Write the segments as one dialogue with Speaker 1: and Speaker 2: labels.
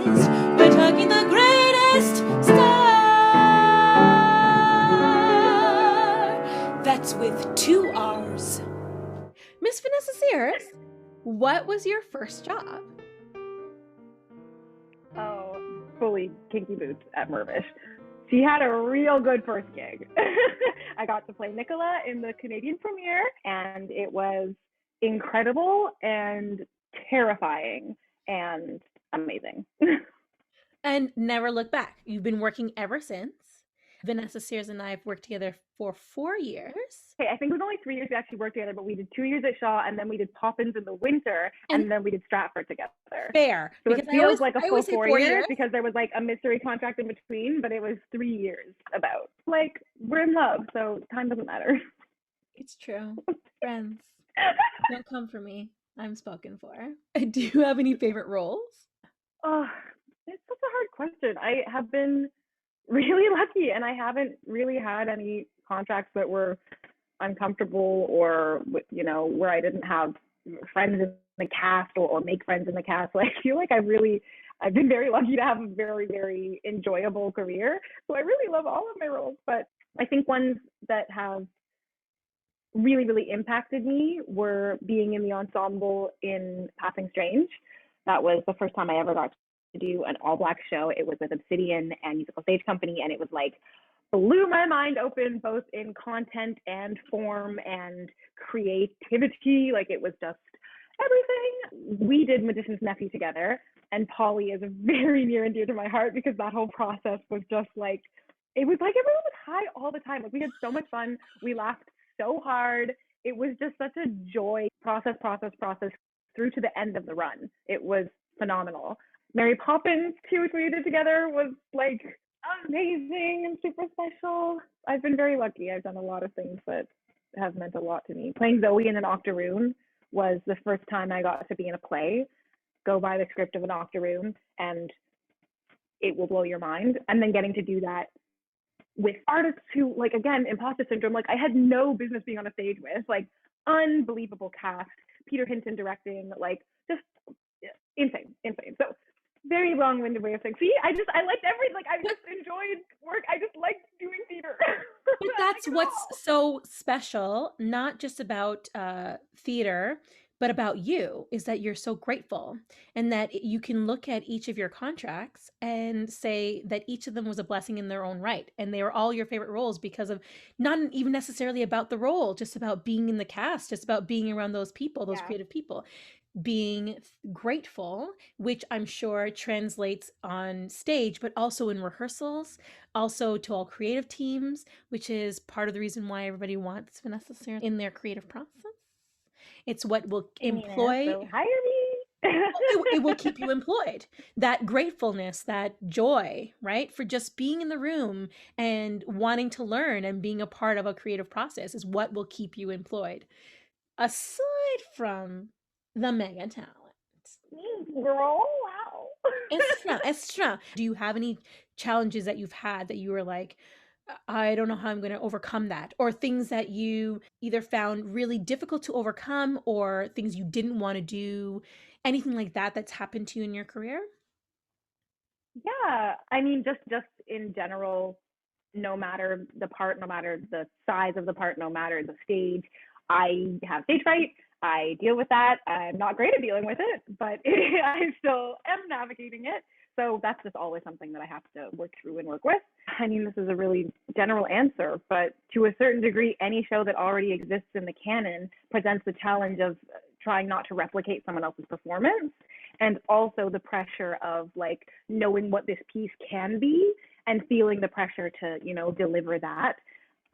Speaker 1: greatest. We're talking the greatest star. That's with 2 R's. Miss Vanessa Sears, what was your first job?
Speaker 2: Oh, fully kinky boots at Mervish. She had a real good first gig. I got to play Nicola in the Canadian premiere, and it was incredible and terrifying and amazing.
Speaker 1: And never look back. You've been working ever since. Vanessa Sears and I have worked together for 4 years.
Speaker 2: Okay, I think it was only 3 years we actually worked together, but we did 2 years at Shaw, and then we did Poppins in the winter, and then we did Stratford together.
Speaker 1: Fair.
Speaker 2: So it feels like a full 4 years because there was like a mystery contract in between, but it was 3 years about. Like, we're in love, so time doesn't matter.
Speaker 1: It's true. Friends, don't come for me. I'm spoken for. Do you have any favorite roles?
Speaker 2: Oh, it's such a hard question. I have been really lucky, and I haven't really had any contracts that were uncomfortable or, you know, where I didn't have friends in the cast or make friends in the cast. Like, I feel like I've been very lucky to have a very, very enjoyable career. So I really love all of my roles, but I think ones that have really, really impacted me were being in the ensemble in Passing Strange. That was the first time I ever got to do an all black show. It was with Obsidian and Musical Stage Company, and it was like blew my mind open both in content and form and creativity. Like, it was just everything. We did Magician's Nephew together, and Polly is very near and dear to my heart because that whole process was just like, it was like everyone was high all the time. Like, we had so much fun. We laughed so hard. It was just such a joy, process through to the end of the run. It was phenomenal. Mary Poppins too, which we did together, was like amazing and super special. I've been very lucky. I've done a lot of things that have meant a lot to me. Playing Zoe in an Octoroon was the first time I got to be in a play, go by the script of an Octoroon, and it will blow your mind. And then getting to do that with artists who, like, again, imposter syndrome, like, I had no business being on a stage with, like, unbelievable cast, Peter Hinton directing, like, just insane. So very long-winded way of saying, see, I liked everything. Like, I just enjoyed work. I just liked doing theater.
Speaker 1: But that's what's so special, not just about theater, but about you, is that you're so grateful and that you can look at each of your contracts and say that each of them was a blessing in their own right. And they are all your favorite roles because of not even necessarily about the role, just about being in the cast, just about being around those people, those creative people. Being grateful, which I'm sure translates on stage, but also in rehearsals, also to all creative teams, which is part of the reason why everybody wants Vanessa Sears in their creative process. It's what will employ.
Speaker 2: So hire me.
Speaker 1: It will keep you employed. That gratefulness, that joy, right? For just being in the room and wanting to learn and being a part of a creative process is what will keep you employed. Aside from the mega talent.
Speaker 2: Girl, wow.
Speaker 1: It's true. Do you have any challenges that you've had that you were like, I don't know how I'm going to overcome that, or things that you either found really difficult to overcome or things you didn't want to do, anything like that that's happened to you in your career?
Speaker 2: Yeah, I mean, just in general, no matter the part, no matter the size of the part, no matter the stage, I have stage fright. I deal with that. I'm not great at dealing with it, but I still am navigating it. So that's just always something that I have to work through and work with. I mean, this is a really general answer, but to a certain degree, any show that already exists in the canon presents the challenge of trying not to replicate someone else's performance, and also the pressure of like knowing what this piece can be and feeling the pressure to, you know, deliver that.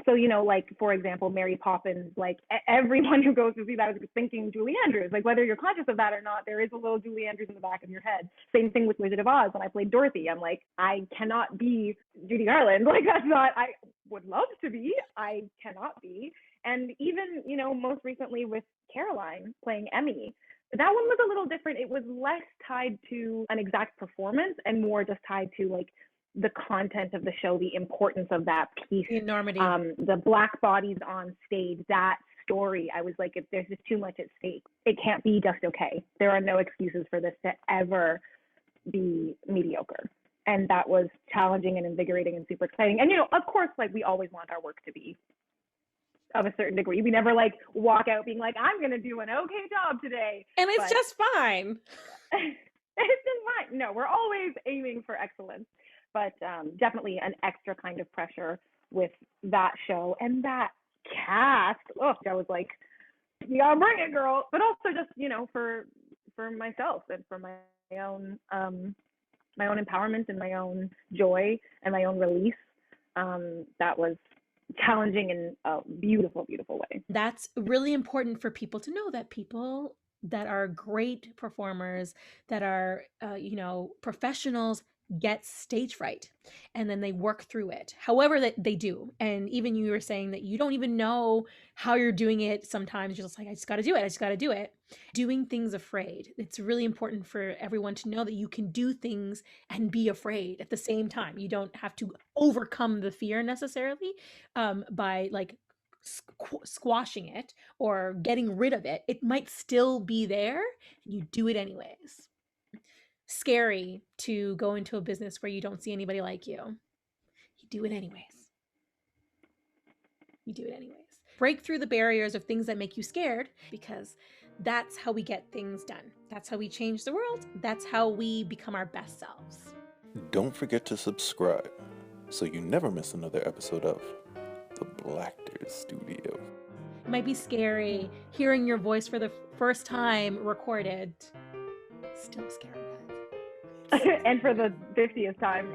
Speaker 2: So, you know, like, for example, Mary Poppins, like, everyone who goes to see that is thinking Julie Andrews. Like, whether you're conscious of that or not, there is a little Julie Andrews in the back of your head. Same thing with Wizard of Oz. When I played Dorothy, I'm like, I cannot be Judy Garland. Like, that's not, I would love to be. I cannot be. And even, you know, most recently with Caroline playing Emmy, that one was a little different. It was less tied to an exact performance and more just tied to, like, the content of the show, the importance of that piece,
Speaker 1: The enormity.
Speaker 2: The black bodies on stage, that story. I was like, if there's just too much at stake, it can't be just okay. There are no excuses for this to ever be mediocre. And that was challenging and invigorating and super exciting. And, of course, like, we always want our work to be of a certain degree. We never like walk out being like, I'm going to do an okay job today.
Speaker 1: And it's just fine.
Speaker 2: It's just fine. No, we're always aiming for excellence. But definitely an extra kind of pressure with that show and that cast. Oh, I was like, you gotta bring it, girl. But also just, for myself and for my own empowerment and my own joy and my own release. That was challenging in a beautiful, beautiful way.
Speaker 1: That's really important for people to know, that people that are great performers, that are, professionals, get stage fright, and then they work through it however that they do. And even you were saying that you don't even know how you're doing it. Sometimes you're just like, I just got to do it. I just got to do it. Doing things afraid. It's really important for everyone to know that you can do things and be afraid at the same time. You don't have to overcome the fear necessarily by like squashing it or getting rid of it. It might still be there, and you do it anyways. Scary to go into a business where you don't see anybody like you. You do it anyways. You do it anyways. Break through the barriers of things that make you scared, because that's how we get things done. That's how we change the world. That's how we become our best selves.
Speaker 3: Don't forget to subscribe so you never miss another episode of the Blacktor Studio.
Speaker 1: It might be scary hearing your voice for the first time recorded. Still scary, guys.
Speaker 2: And for the 50th time.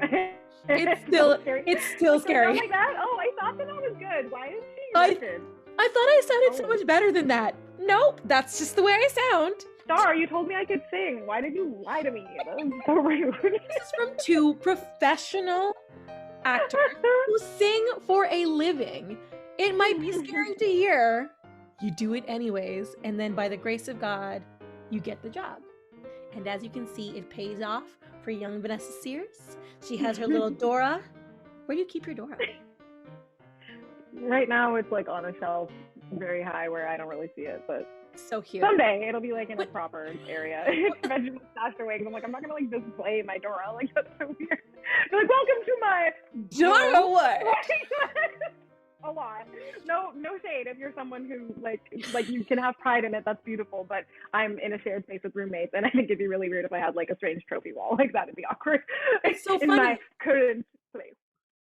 Speaker 1: It's still scary. It's still scary.
Speaker 2: Like that? Oh, I thought that was good. Why didn't she listen?
Speaker 1: I thought I sounded so much better than that. Nope, that's just the way I sound.
Speaker 2: Starr, you told me I could sing. Why did you lie to me? That was so rude.
Speaker 1: This is from two professional actors who sing for a living. It might be scary to hear. You do it anyways, and then by the grace of God, you get the job. And as you can see, it pays off for young Vanessa Sears. She has her little Dora. Where do you keep your Dora?
Speaker 2: Right now, it's like on a shelf very high where I don't really see it, but
Speaker 1: so cute.
Speaker 2: Someday it'll be like in a proper area. Eventually stashed away because I'm like, I'm not gonna like display my Dora. Like, that's so weird. They're like, welcome to my
Speaker 1: Dora what?
Speaker 2: A lot. No shade. If you're someone who like you can have pride in it, that's beautiful. But I'm in a shared space with roommates, and I think it'd be really weird if I had like a strange trophy wall. Like, that'd be awkward.
Speaker 1: It's so
Speaker 2: in
Speaker 1: funny.
Speaker 2: My current